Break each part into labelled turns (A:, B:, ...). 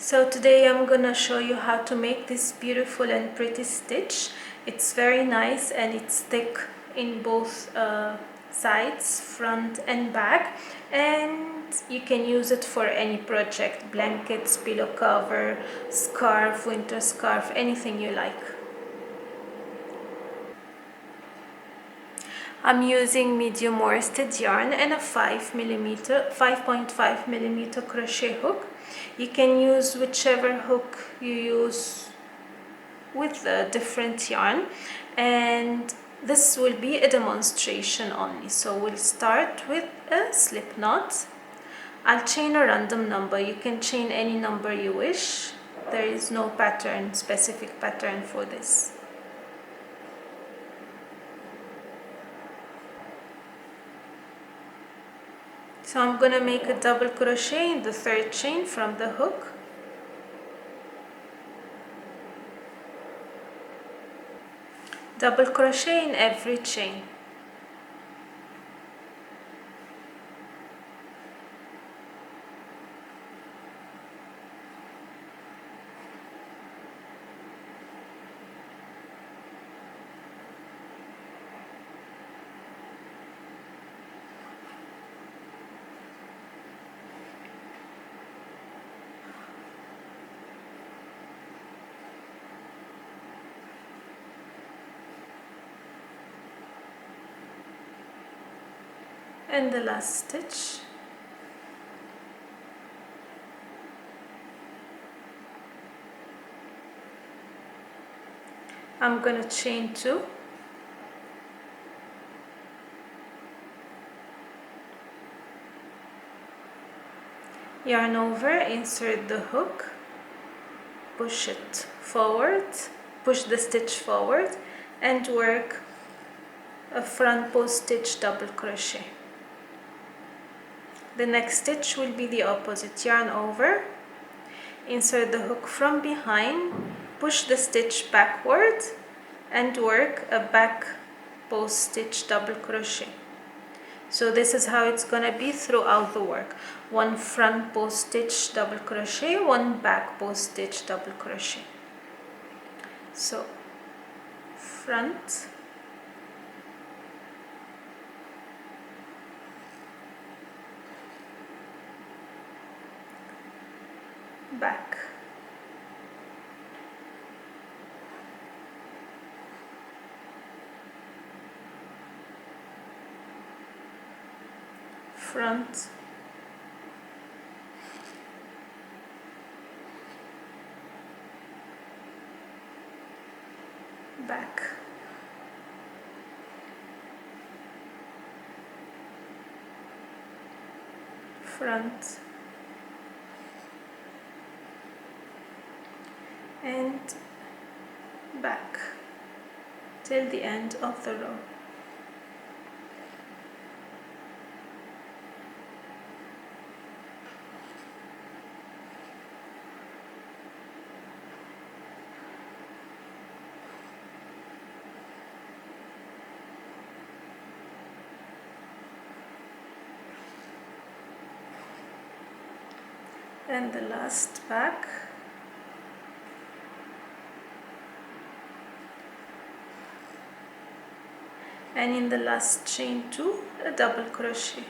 A: So today I'm gonna show you how to make this beautiful and pretty stitch. It's very nice and it's thick in both sides, front and back, and you can use it for any project: blankets, pillow cover, scarf, winter scarf, anything you like. I'm using medium worsted yarn and a 5.5 millimeter crochet hook. You can use whichever hook you use with a different yarn, and this will be a demonstration only. So we'll start with a slip knot. I'll chain a random number. You can chain any number you wish. There is no pattern, specific pattern for this. So I'm gonna make a double crochet in the third chain from the hook. Double crochet in every chain. And the last stitch. I'm gonna chain 2, yarn over, insert the hook, push it forward, push the stitch forward, and work a front post stitch double crochet. The next stitch will be the opposite. Yarn over, insert the hook from behind, push the stitch backward, and work a back post stitch double crochet. So this is how it's gonna be throughout the work: one front post stitch double crochet, one back post stitch double crochet. So front, back, front, back, front, and back till the end of the row. And the last back, and in the last chain 2, a double crochet.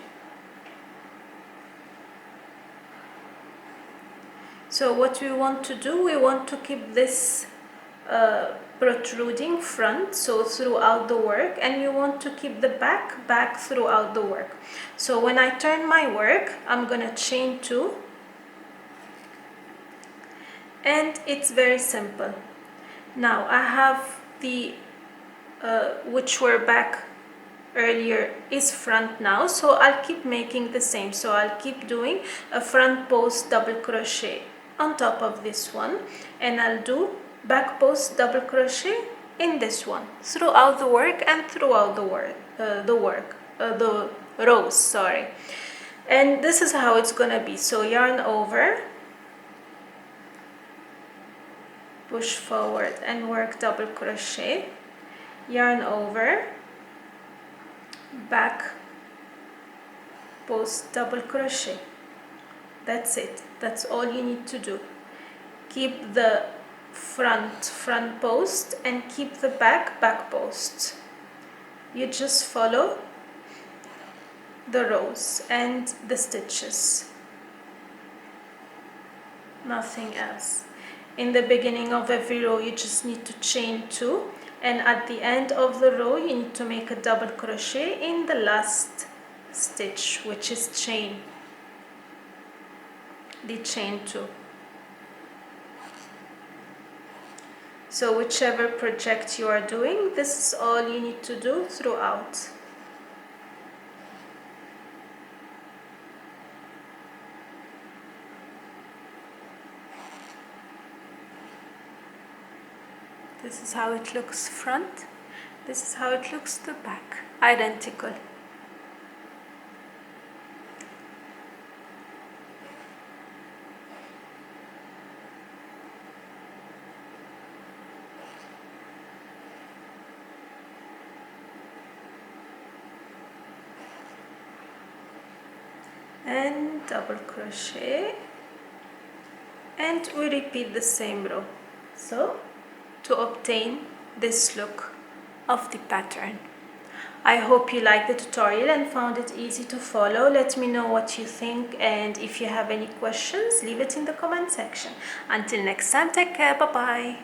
A: So what we want to do, we want to keep this protruding front, so throughout the work, and we want to keep the back throughout the work. So when I turn my work, I'm gonna chain 2, and it's very simple. Now I have the which were back earlier is front now, so I'll keep making the same. So I'll keep doing a front post double crochet on top of this one, and I'll do back post double crochet in this one throughout the work and throughout the rows, sorry. And this is how it's gonna be. So yarn over, push forward and work double crochet, yarn over, back post double crochet. That's it. That's all you need to do. keep the front post and keep the back post. You just follow the rows and the stitches, nothing else. In the beginning of every row you just need to chain 2, and at the end of the row you need to make a double crochet in the last stitch, which is the chain 2. So whichever project you are doing, this is all you need to do throughout. This is how it looks front, this is how it looks the back, identical. And double crochet, and we repeat the same row, so to obtain this look of the pattern. I hope you liked the tutorial and found it easy to follow. Let me know what you think, and if you have any questions, leave it in the comment section. Until next time, take care, bye bye.